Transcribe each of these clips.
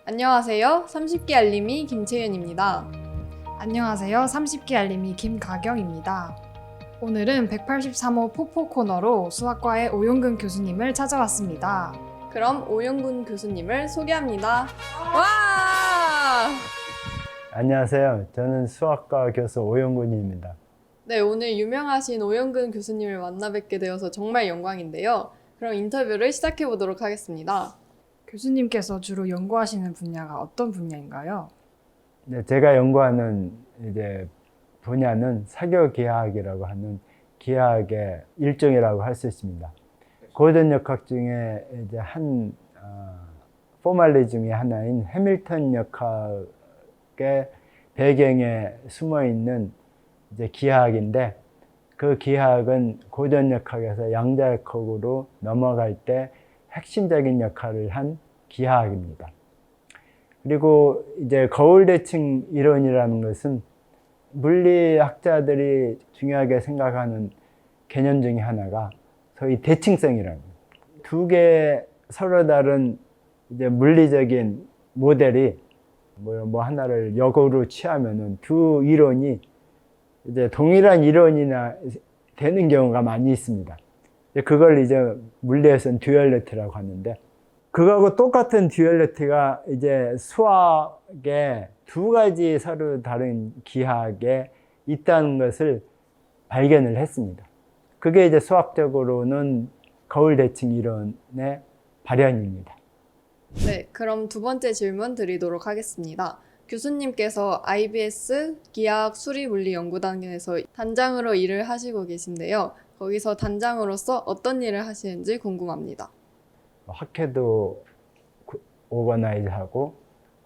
안녕하세요. 30기 알림이 김채윤입니다. 안녕하세요. 30기 알림이 김가경입니다. 오늘은 183호 포포 코너로 수학과의 오용근 교수님을 찾아왔습니다. 그럼 오용근 교수님을 소개합니다. 와! 안녕하세요. 저는 수학과 교수 오용근입니다. 네, 오늘 유명하신 오용근 교수님을 만나 뵙게 되어서 정말 영광인데요. 그럼 인터뷰를 시작해 보도록 하겠습니다. 교수님께서 주로 연구하시는 분야가 어떤 분야인가요? 네, 제가 연구하는 분야는 사교기하학이라고 하는 기하학의 일종이라고 할 수 있습니다. 고전 역학 중에 포멀리즘이 하나인 해밀턴 역학의 배경에 숨어 있는 기하학인데, 그 기하학은 고전 역학에서 양자역학으로 넘어갈 때 핵심적인 역할을 한 기하학입니다. 그리고 거울대칭 이론이라는 것은 물리학자들이 중요하게 생각하는 개념 중에 하나가 소위 대칭성이라는 거예요. 두 개의 서로 다른 물리적인 모델이 하나를 역으로 취하면은 두 이론이 동일한 이론이나 되는 경우가 많이 있습니다. 그걸 물리에서는 듀얼리티라고 하는데, 그거하고 똑같은 듀얼리티가 수학에 두 가지 서로 다른 기하학에 있다는 것을 발견을 했습니다. 그게 수학적으로는 거울 대칭 이론의 발현입니다. 네, 그럼 두 번째 질문 드리도록 하겠습니다. 교수님께서 IBS 기하학 수리물리연구단에서 단장으로 일을 하시고 계신데요. 거기서 단장으로서 어떤 일을 하시는지 궁금합니다. 학회도 오거나이즈하고,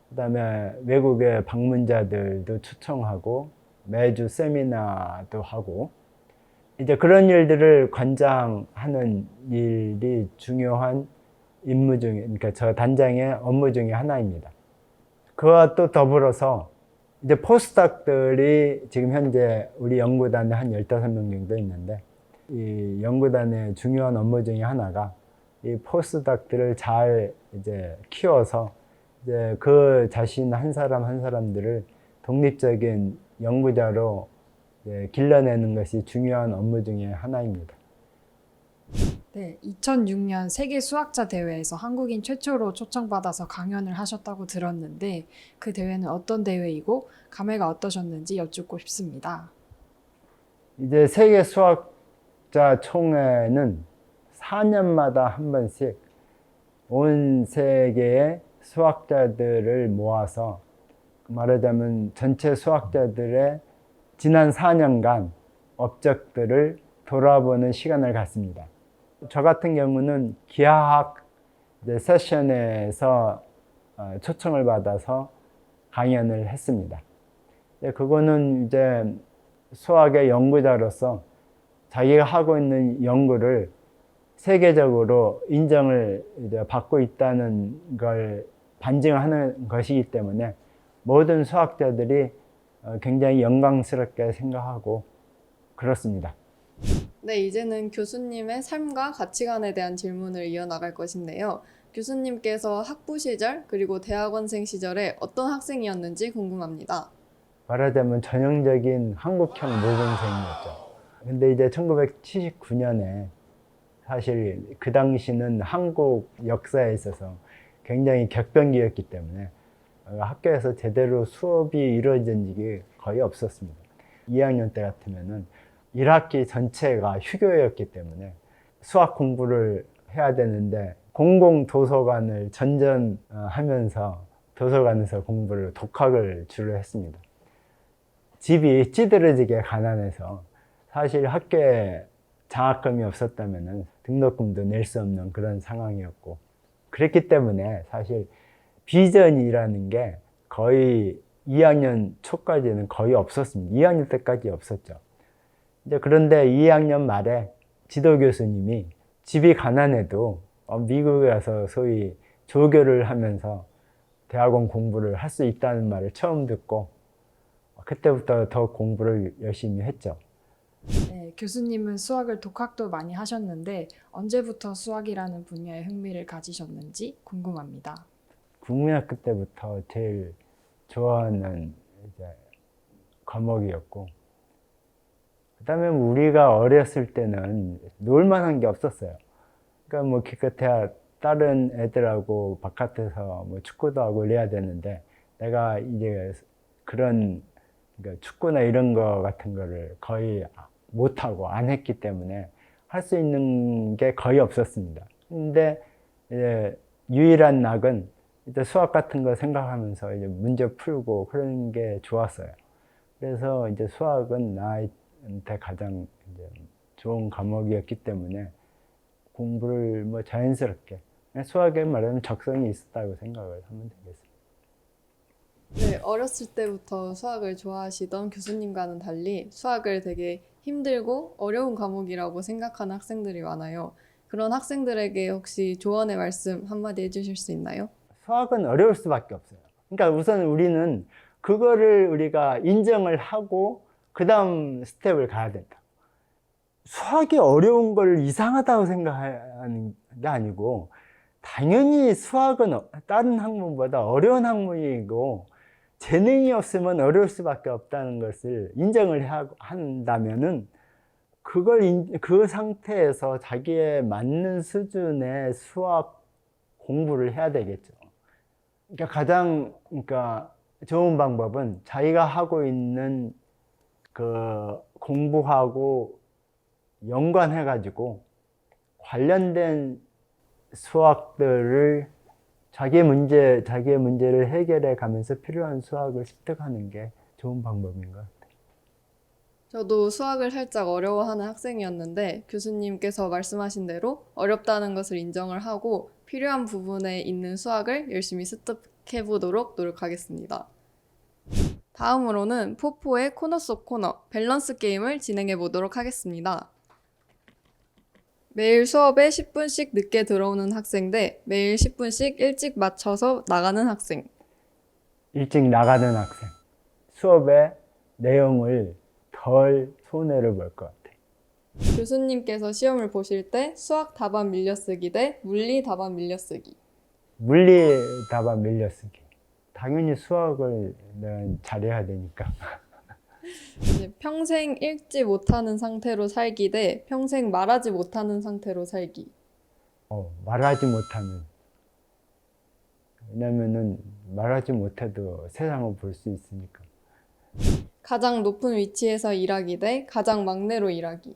그다음에 외국의 방문자들도 초청하고, 매주 세미나도 하고, 그런 일들을 관장하는 일이 중요한 임무 중에, 그러니까 저 단장의 업무 중에 하나입니다. 그와 또 더불어서 포스닥들이 지금 현재 우리 연구단에 한 15명 정도 있는데, 이 연구단의 중요한 업무 중에 하나가 이 포스닥들을 잘 키워서 그 자신 한 사람 한 사람들을 독립적인 연구자로 길러내는 것이 중요한 업무 중에 하나입니다. 네, 2006년 세계 수학자 대회에서 한국인 최초로 초청받아서 강연을 하셨다고 들었는데 그 대회는 어떤 대회이고 감회가 어떠셨는지 여쭙고 싶습니다. 세계 수학자 총회는 4년마다 한 번씩 온 세계의 수학자들을 모아서, 말하자면 전체 수학자들의 지난 4년간 업적들을 돌아보는 시간을 갖습니다. 저 같은 경우는 기하학 세션에서 초청을 받아서 강연을 했습니다. 그거는 수학의 연구자로서 자기가 하고 있는 연구를 세계적으로 인정을 받고 있다는 걸 반증하는 것이기 때문에 모든 수학자들이 굉장히 영광스럽게 생각하고 그렇습니다. 네, 이제는 교수님의 삶과 가치관에 대한 질문을 이어나갈 것인데요. 교수님께서 학부 시절 그리고 대학원생 시절에 어떤 학생이었는지 궁금합니다. 말하자면 전형적인 한국형 모범생이었죠. 근데 1979년에 사실 그 당시는 한국 역사에 있어서 굉장히 격변기였기 때문에 학교에서 제대로 수업이 이루어진 적이 거의 없었습니다. 2학년 때 같으면은 1학기 전체가 휴교였기 때문에 수학 공부를 해야 되는데 공공도서관을 전전하면서 도서관에서 공부를, 독학을 주로 했습니다. 집이 찌들어지게 가난해서 사실 학교에 장학금이 없었다면 등록금도 낼 수 없는 그런 상황이었고, 그랬기 때문에 사실 비전이라는 게 거의 2학년 초까지는 거의 없었습니다. 2학년 때까지 없었죠. 그런데 2학년 말에 지도 교수님이 집이 가난해도 미국에 와서 소위 조교를 하면서 대학원 공부를 할 수 있다는 말을 처음 듣고 그때부터 더 공부를 열심히 했죠. 네, 교수님은 수학을 독학도 많이 하셨는데 언제부터 수학이라는 분야에 흥미를 가지셨는지 궁금합니다. 국민학교 때부터 제일 좋아하는 이제 과목이었고, 그다음에 우리가 어렸을 때는 놀만한 게 없었어요. 그러니까 뭐 기껏해야 다른 애들하고 바깥에서 뭐 축구도 하고 이래야 되는데, 내가 이제 그런 그러니까 축구나 이런 거 같은 거를 거의 못하고 안 했기 때문에 할 수 있는 게 거의 없었습니다. 근데 이제 유일한 낙은 이제 수학 같은 거 생각하면서 이제 문제 풀고 그런 게 좋았어요. 그래서 이제 수학은 나한테 가장 이제 좋은 과목이었기 때문에 공부를 뭐 자연스럽게, 수학에 말하면 적성이 있었다고 생각을 하면 되겠습니다. 네, 어렸을 때부터 수학을 좋아하시던 교수님과는 달리 수학을 되게 힘들고 어려운 과목이라고 생각하는 학생들이 많아요. 그런 학생들에게 혹시 조언의 말씀 한마디 해주실 수 있나요? 수학은 어려울 수밖에 없어요. 그러니까 우선 우리는 그거를 우리가 인정을 하고 그 다음 스텝을 가야 된다. 수학이 어려운 걸 이상하다고 생각하는 게 아니고, 당연히 수학은 다른 학문보다 어려운 학문이고 재능이 없으면 어려울 수밖에 없다는 것을 인정을 한다면은 그 상태에서 자기에 맞는 수준의 수학 공부를 해야 되겠죠. 그러니까 가장 좋은 방법은 자기가 하고 있는 그 공부하고 연관해 가지고 관련된 수학들을 자기의 문제를 해결해 가면서 필요한 수학을 습득하는 게 좋은 방법인 것 같아요. 저도 수학을 살짝 어려워하는 학생이었는데 교수님께서 말씀하신 대로 어렵다는 것을 인정을 하고 필요한 부분에 있는 수학을 열심히 습득해 보도록 노력하겠습니다. 다음으로는 포포의 코너 속 코너 밸런스 게임을 진행해 보도록 하겠습니다. 매일 수업에 10분씩 늦게 들어오는 학생 대 매일 10분씩 일찍 맞춰서 나가는 학생. 일찍 나가는 학생. 수업의 내용을 덜 손해를 볼 것 같아요. 교수님께서 시험을 보실 때 수학 답안 밀려쓰기 대 물리 답안 밀려쓰기. 물리 답안 밀려쓰기. 당연히 수학을 내가 잘해야 되니까. 이제 평생 읽지 못하는 상태로 살기 대 평생 말하지 못하는 상태로 살기. 말하지 못하는. 왜냐면은 말하지 못해도 세상을 볼 수 있으니까. 가장 높은 위치에서 일하기 대 가장 막내로 일하기.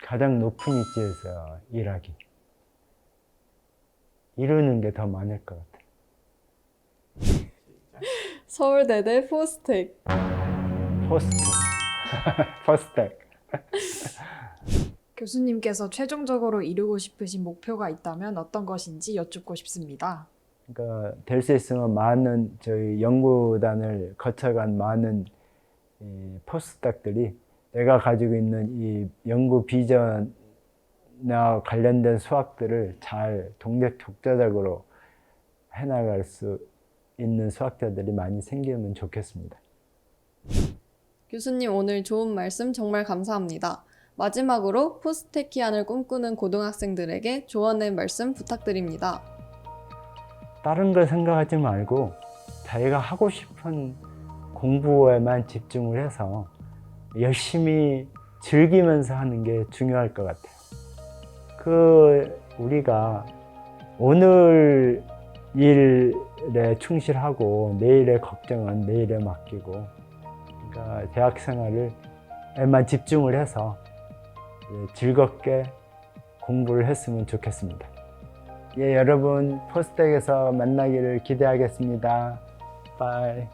가장 높은 위치에서 일하기. 이루는 게 더 많을 것 같아요. 서울대 대 포스텍. 퍼스텍. 교수님께서 최종적으로 이루고 싶으신 목표가 있다면 어떤 것인지 여쭙고 싶습니다. 그러니까 될 수 있으면 많은 저희 연구단을 거쳐간 많은 이 포스닥들이 내가 가지고 있는 이 연구 비전과 관련된 수학들을 잘 독자적으로 해나갈 수 있는 수학자들이 많이 생기면 좋겠습니다. 교수님 오늘 좋은 말씀 정말 감사합니다. 마지막으로 포스테키안을 꿈꾸는 고등학생들에게 조언의 말씀 부탁드립니다. 다른 걸 생각하지 말고 자기가 하고 싶은 공부에만 집중을 해서 열심히 즐기면서 하는 게 중요할 것 같아요. 우리가 오늘 일에 충실하고 내일의 걱정은 내일에 맡기고, 그러니까 대학 생활에만 집중을 해서 즐겁게 공부를 했으면 좋겠습니다. 여러분 포스텍에서 만나기를 기대하겠습니다. 바이.